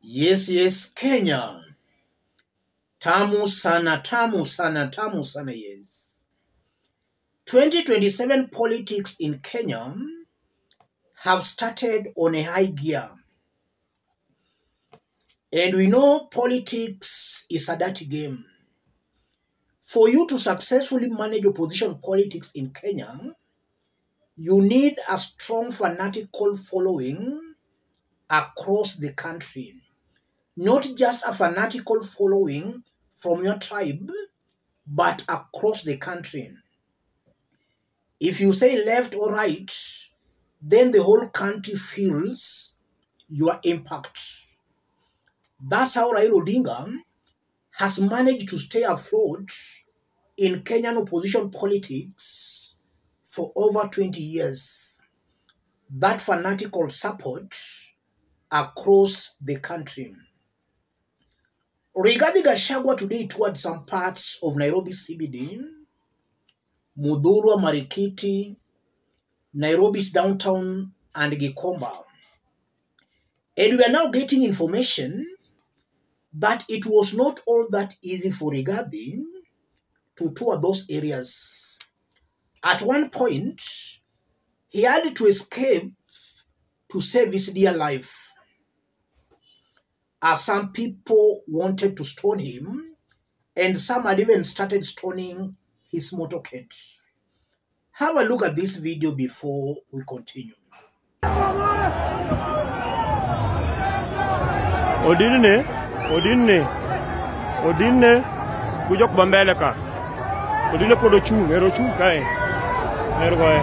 Yes, Kenya. Tamu sana, yes. 2027 politics in Kenya have started on a high gear. And we know politics is a dirty game. For you to successfully manage opposition politics in Kenya, you need a strong fanatical following across the country. Not just a fanatical following from your tribe, but across the country. If you say left or right, then the whole country feels your impact. That's how Raila Odinga has managed to stay afloat in Kenyan opposition politics for over 20 years. That fanatical support across the country. Rigathi Gachagua today toured some parts of Nairobi CBD, Mudhurwa, Marikiti, Nairobi's downtown, and Gikomba. And we are now getting information that it was not all that easy for Rigathi to tour those areas. At one point, he had to escape to save his dear life, as some people wanted to stone him, and some had even started stoning his motorcade. Have a look at this video before we continue. Odinne, kujok bambele ka. Odinne podo chung, ero chung kai. Ero kai.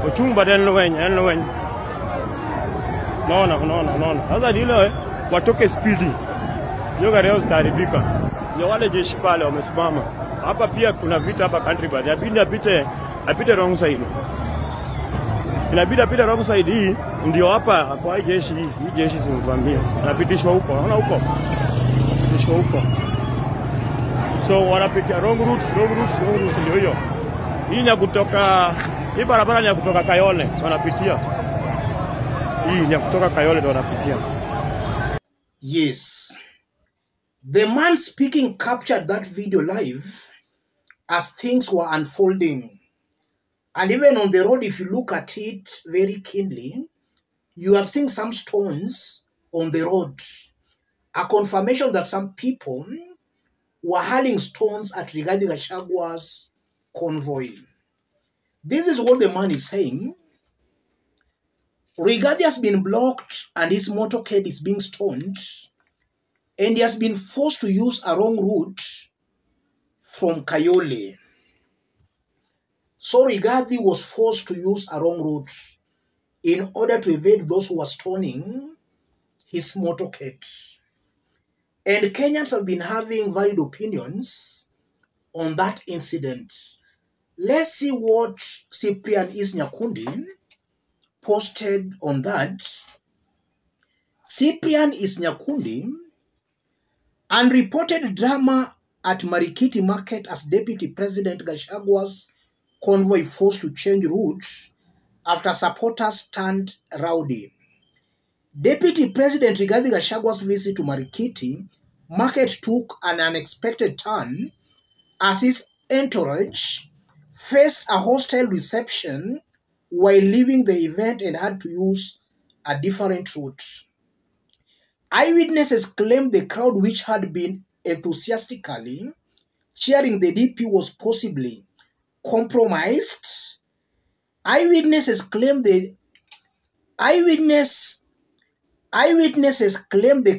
O chung baden lowen. No. Sasa dile watoke speedy. Yoga leo staribika. Ndio wale jeshi pale wamesimama. Hapa pia kuna vita hapa country bad. Apite wrong side. Inabidi apite wrong side hii ndio hapa kwa jeshi hii jeshi simvamia. Napitishwa huko. Unaona huko? Napitishwa huko. So wanapitia wrong routes ndio hiyo. Hii ni kutoka hii barabara ni kutoka Kayole wanapitia. Hii ni kutoka Kayole ndio wanapitia. Yes. The man speaking captured that video live as things were unfolding. And even on the road, if you look at it very keenly, you are seeing some stones on the road. A confirmation that some people were hurling stones at Rigathi Gachagua's convoy. This is what the man is saying. Rigathi has been blocked and his motorcade is being stoned, and he has been forced to use a wrong route from Kayole. So Rigathi was forced to use a wrong route in order to evade those who were stoning his motorcade. And Kenyans have been having varied opinions on that incident. Let's see what Cyprian Nyakundi posted on that. Cyprian Nyakundi unreported drama at Marikiti Market as Deputy President Gachagua's convoy forced to change route after supporters turned rowdy. Deputy President Rigathi Gachagua's visit to Marikiti Market took an unexpected turn as his entourage faced a hostile reception while leaving the event and had to use a different route. Eyewitnesses claimed the crowd, which had been enthusiastically cheering the DP, was possibly compromised. Eyewitnesses claimed the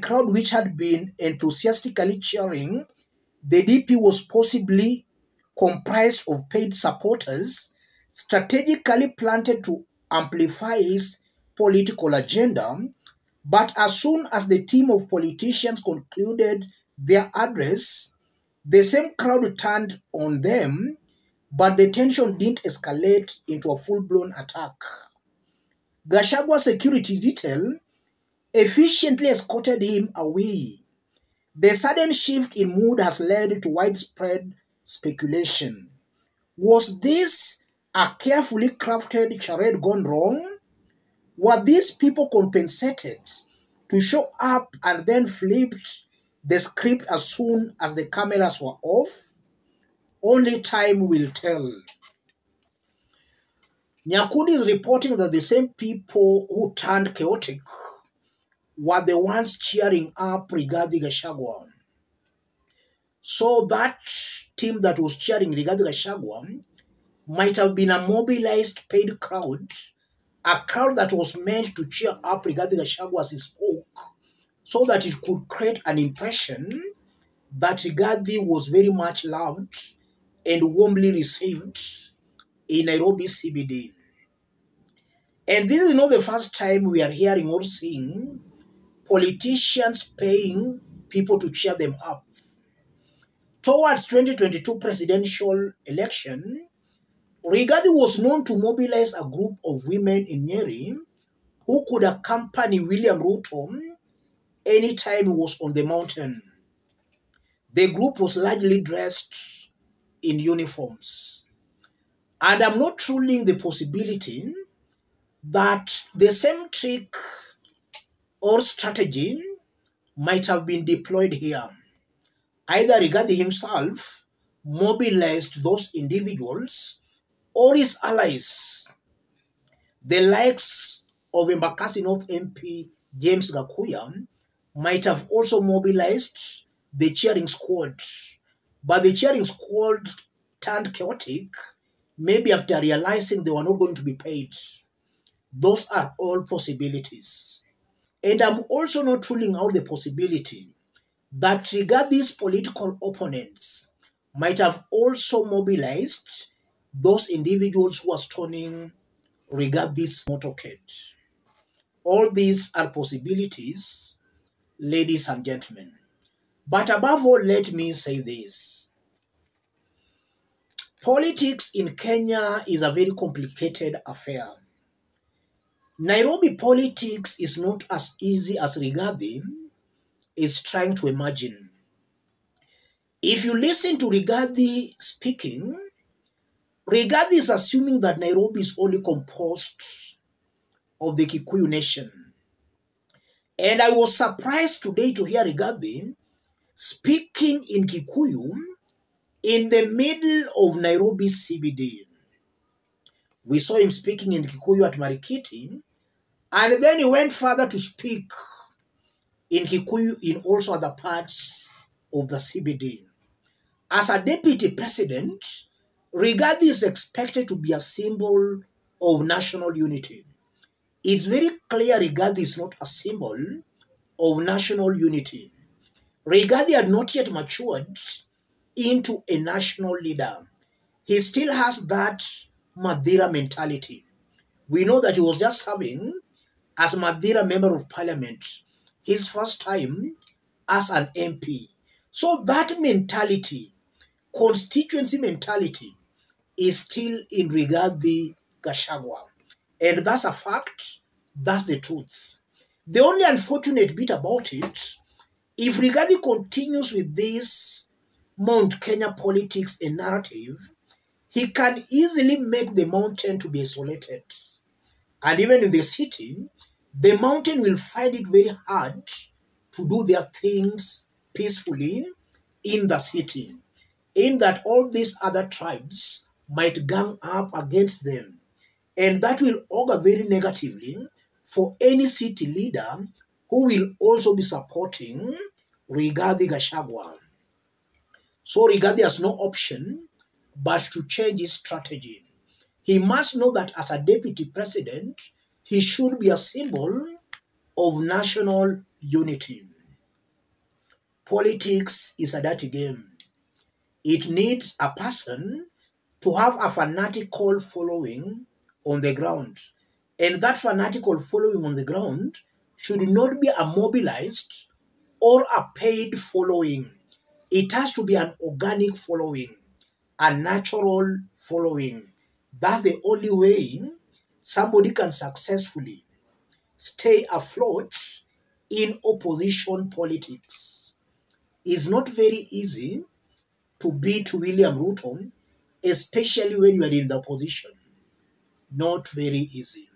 crowd, which had been enthusiastically cheering the DP, was possibly comprised of paid supporters strategically planted to amplify his political agenda. But as soon as the team of politicians concluded their address, the same crowd turned on them, but the tension didn't escalate into a full-blown attack. Gachagua's security detail efficiently escorted him away. The sudden shift in mood has led to widespread speculation. Was this a carefully crafted charade gone wrong? Were these people compensated to show up and then flipped the script as soon as the cameras were off? Only time will tell. Nyakundi is reporting that the same people who turned chaotic were the ones cheering up Rigathi Gachagua. So that team that was cheering Rigathi Gachagua might have been a mobilized paid crowd, a crowd that was meant to cheer up Rigathi Gachagua as he spoke, so that it could create an impression that Rigathi was very much loved and warmly received in Nairobi CBD. And this is not the first time we are hearing or seeing politicians paying people to cheer them up. Towards 2022 presidential election, Rigathi was known to mobilize a group of women in Nyeri who could accompany William Ruto anytime he was on the mountain. The group was largely dressed in uniforms. And I'm not ruling the possibility that the same trick or strategy might have been deployed here. Either Rigathi himself mobilized those individuals or his allies, the likes of Embakasi North MP James Gakuya, might have also mobilized the cheering squad. But the cheering squad turned chaotic, maybe after realizing they were not going to be paid. Those are all possibilities. And I'm also not ruling out the possibility that Rigathi's political opponents might have also mobilized those individuals who are stoning Rigathi's motorcade. All these are possibilities, ladies and gentlemen. But above all, let me say this. Politics in Kenya is a very complicated affair. Nairobi politics is not as easy as Rigathi is trying to imagine. If you listen to Rigathi speaking, Rigathi is assuming that Nairobi is only composed of the Kikuyu nation. And I was surprised today to hear Rigathi speaking in Kikuyu in the middle of Nairobi CBD. We saw him speaking in Kikuyu at Marikiti, and then he went further to speak in Kikuyu in also other parts of the CBD. As a deputy president, Rigathi is expected to be a symbol of national unity. It's very clear Rigathi is not a symbol of national unity. Rigathi had not yet matured into a national leader. He still has that Madira mentality. We know that he was just serving as Madira Member of Parliament, his first time as an MP. So that mentality, constituency mentality, is still in Rigathi Gachagua. And that's a fact, that's the truth. The only unfortunate bit about it, if Rigathi continues with this Mount Kenya politics and narrative, he can easily make the mountain to be isolated. And even in the city, the mountain will find it very hard to do their things peacefully in the city, in that all these other tribes might gang up against them. And that will augur very negatively for any city leader who will also be supporting Rigathi Gachagua. So Rigathi has no option but to change his strategy. He must know that as a deputy president, he should be a symbol of national unity. Politics is a dirty game. It needs a person to have a fanatical following on the ground. And that fanatical following on the ground should not be a mobilized or a paid following. It has to be an organic following, a natural following. That's the only way somebody can successfully stay afloat in opposition politics. It's not very easy to beat William Ruto, especially when you are in the opposition. Not very easy.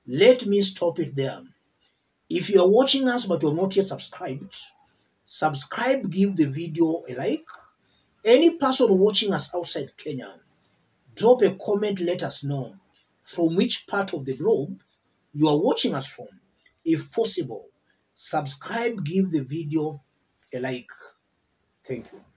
Let me stop it there. If you are watching us but you have not yet subscribed, subscribe, give the video a like. Any person watching us outside Kenya, drop a comment, let us know from which part of the globe you are watching us from. If possible, subscribe, give the video a like. Thank you.